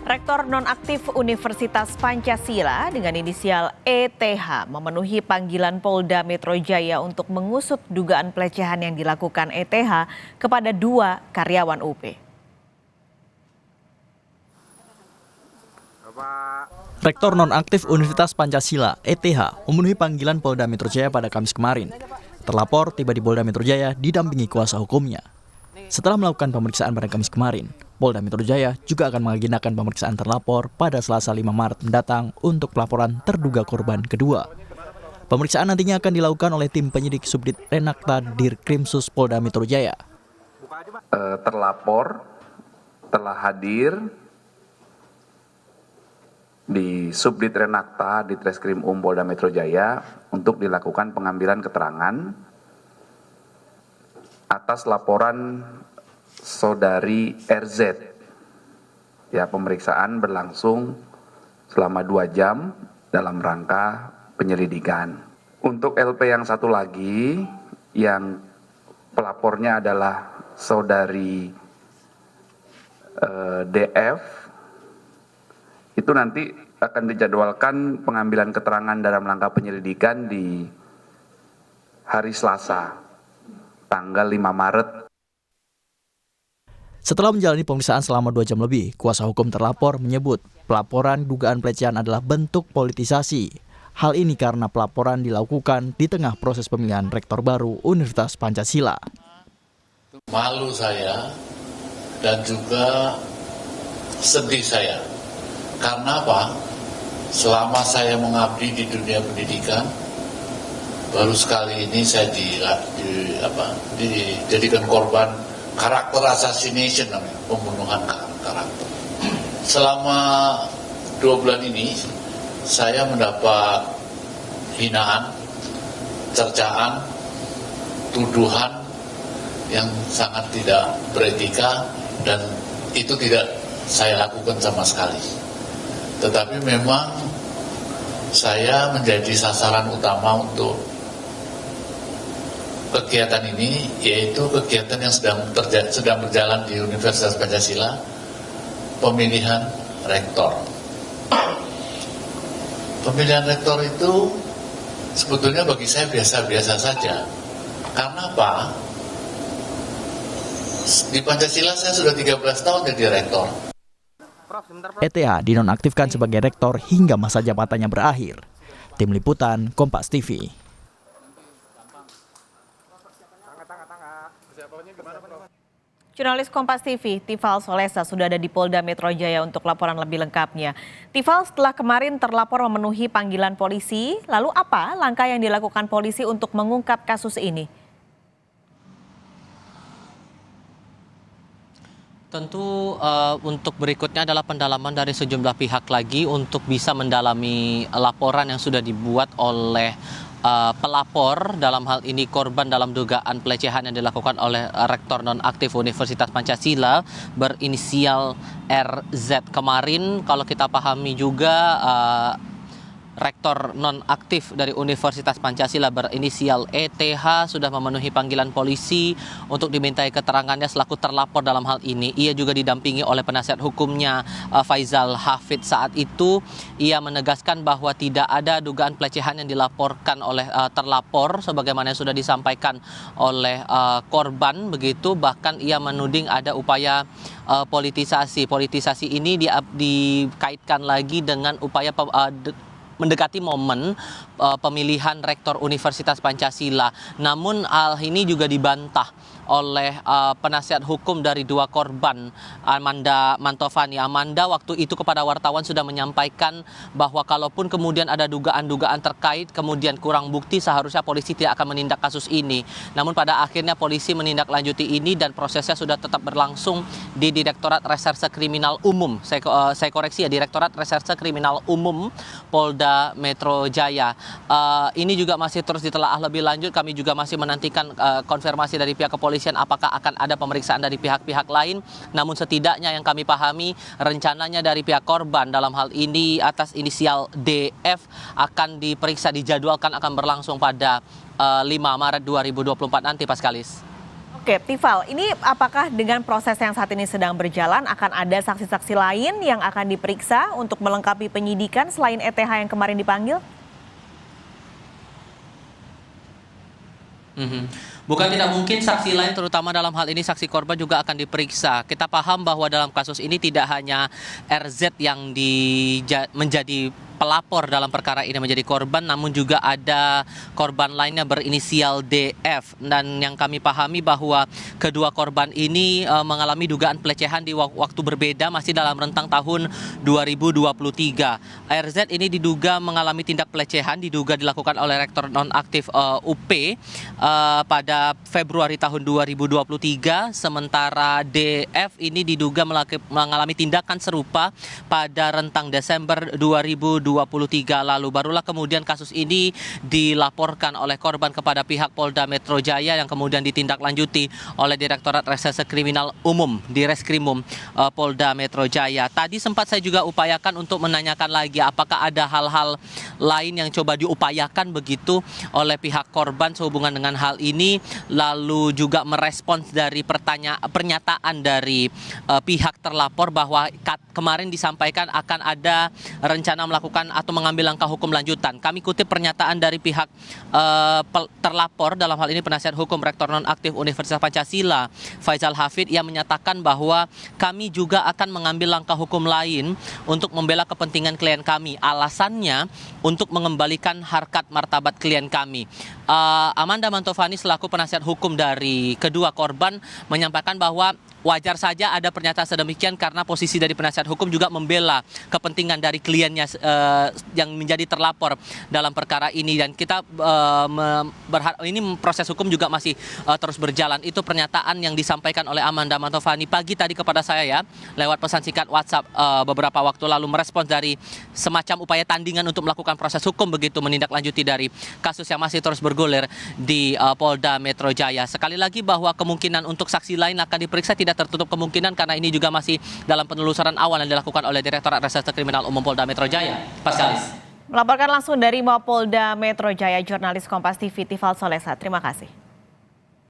Rektor nonaktif Universitas Pancasila dengan inisial ETH memenuhi panggilan Polda Metro Jaya untuk mengusut dugaan pelecehan yang dilakukan ETH kepada 2 karyawan UP. Rektor nonaktif Universitas Pancasila (ETH) memenuhi panggilan Polda Metro Jaya pada Kamis kemarin. Terlapor tiba di Polda Metro Jaya didampingi kuasa hukumnya. Setelah melakukan pemeriksaan pada Kamis kemarin, Polda Metro Jaya juga akan mengagendakan pemeriksaan terlapor pada Selasa 5 Maret mendatang untuk pelaporan terduga korban kedua. Pemeriksaan nantinya akan dilakukan oleh tim penyidik Subdit Renakta Dirkrimsus Polda Metro Jaya. Terlapor telah hadir di Subdit Renakta di Treskrim Polda Metro Jaya untuk dilakukan pengambilan keterangan atas laporan saudari RZ. Ya, pemeriksaan berlangsung selama 2 jam dalam rangka penyelidikan. Untuk LP yang satu lagi yang pelapornya adalah saudari DF, itu nanti akan dijadwalkan pengambilan keterangan dalam rangka penyelidikan di hari Selasa, tanggal 5 Maret. Setelah menjalani pemeriksaan selama 2 jam lebih, kuasa hukum terlapor menyebut pelaporan dugaan pelecehan adalah bentuk politisasi. Hal ini karena pelaporan dilakukan di tengah proses pemilihan rektor baru Universitas Pancasila. Malu saya dan juga sedih saya. Karena apa? Selama saya mengabdi di dunia pendidikan, baru sekali ini saya dijadikan korban karakter assassination, pembunuhan karakter. Selama 2 bulan ini saya mendapat hinaan, cercaan, tuduhan yang sangat tidak beretika dan itu tidak saya lakukan sama sekali. Tetapi memang saya menjadi sasaran utama untuk kegiatan ini, yaitu kegiatan yang sedang berjalan di Universitas Pancasila, pemilihan rektor. Pemilihan rektor itu sebetulnya bagi saya biasa-biasa saja. Karena apa? Di Pancasila saya sudah 13 tahun jadi rektor. ETH dinonaktifkan sebagai rektor hingga masa jabatannya berakhir. Tim Liputan, Kompas TV. Jurnalis Kompas TV, Tifal Solesa sudah ada di Polda Metro Jaya untuk laporan lebih lengkapnya. Tifal, setelah kemarin terlapor memenuhi panggilan polisi, lalu apa langkah yang dilakukan polisi untuk mengungkap kasus ini? Tentu untuk berikutnya adalah pendalaman dari sejumlah pihak lagi untuk bisa mendalami laporan yang sudah dibuat oleh pelapor, dalam hal ini korban dalam dugaan pelecehan yang dilakukan oleh rektor nonaktif Universitas Pancasila berinisial RZ. Kemarin kalau kita pahami juga rektor nonaktif dari Universitas Pancasila berinisial ETH sudah memenuhi panggilan polisi untuk dimintai keterangannya selaku terlapor dalam hal ini. Ia juga didampingi oleh penasihat hukumnya Faizal Hafid. Saat itu ia menegaskan bahwa tidak ada dugaan pelecehan yang dilaporkan oleh terlapor sebagaimana yang sudah disampaikan oleh korban begitu. Bahkan ia menuding ada upaya politisasi. Politisasi ini dikaitkan lagi dengan upaya mendekati momen pemilihan rektor Universitas Pancasila. Namun hal ini juga dibantah oleh penasihat hukum dari 2 korban, Amanda Mantovani. Amanda waktu itu kepada wartawan sudah menyampaikan bahwa kalaupun kemudian ada dugaan-dugaan terkait, kemudian kurang bukti, seharusnya polisi tidak akan menindak kasus ini. Namun pada akhirnya polisi menindaklanjuti ini dan prosesnya sudah tetap berlangsung di Direktorat Reserse Kriminal Umum. Saya koreksi ya, Direktorat Reserse Kriminal Umum Polda Metro Jaya. Ini juga masih terus ditelaah lebih lanjut. Kami juga masih menantikan konfirmasi dari pihak kepolisian apakah akan ada pemeriksaan dari pihak-pihak lain. Namun setidaknya yang kami pahami rencananya dari pihak korban dalam hal ini atas inisial DF akan diperiksa, dijadwalkan akan berlangsung pada 5 Maret 2024 nanti, Paskalis. Oke, Tifal, ini apakah dengan proses yang saat ini sedang berjalan akan ada saksi-saksi lain yang akan diperiksa untuk melengkapi penyidikan selain ETH yang kemarin dipanggil? Bukan tidak mungkin saksi lain, terutama dalam hal ini saksi korban juga akan diperiksa. Kita paham bahwa dalam kasus ini tidak hanya RZ yang menjadi pelapor dalam perkara ini menjadi korban, namun juga ada korban lainnya berinisial DF. Dan yang kami pahami bahwa kedua korban ini mengalami dugaan pelecehan di waktu berbeda, masih dalam rentang tahun 2023. RZ ini diduga mengalami tindak pelecehan, diduga dilakukan oleh rektor nonaktif UP pada Februari tahun 2023, sementara DF ini diduga mengalami tindakan serupa pada rentang Desember 2023 lalu. Barulah kemudian kasus ini dilaporkan oleh korban kepada pihak Polda Metro Jaya yang kemudian ditindaklanjuti oleh Direktorat Reserse Kriminal Umum di Reskrimum Polda Metro Jaya. Tadi sempat saya juga upayakan untuk menanyakan lagi apakah ada hal-hal lain yang coba diupayakan begitu oleh pihak korban sehubungan dengan hal ini, lalu juga merespons dari pernyataan dari pihak terlapor bahwa kemarin disampaikan akan ada rencana melakukan atau mengambil langkah hukum lanjutan. Kami kutip pernyataan dari pihak terlapor, dalam hal ini penasihat hukum Rektor Nonaktif Universitas Pancasila, Faisal Hafid, yang menyatakan bahwa kami juga akan mengambil langkah hukum lain untuk membela kepentingan klien kami. Alasannya untuk mengembalikan harkat martabat klien kami. Amanda Mantovani selaku penasihat hukum dari kedua korban menyampaikan bahwa wajar saja ada pernyataan sedemikian karena posisi dari penasihat hukum juga membela kepentingan dari kliennya yang menjadi terlapor dalam perkara ini, dan kita berharap ini proses hukum juga masih terus berjalan. Itu pernyataan yang disampaikan oleh Amanda Mantovani pagi tadi kepada saya ya, lewat pesan singkat WhatsApp beberapa waktu lalu, merespons dari semacam upaya tandingan untuk melakukan proses hukum begitu, menindaklanjuti dari kasus yang masih terus bergulir di Polda Metro Jaya. Sekali lagi bahwa kemungkinan untuk saksi lain akan diperiksa tidak tertutup kemungkinan karena ini juga masih dalam penelusuran awal yang dilakukan oleh Direktorat Reserse Kriminal Umum Polda Metro Jaya. Paskalis. Melaporkan langsung dari Mapolda Metro Jaya, jurnalis Kompas TV Tifal Solesa. Terima kasih.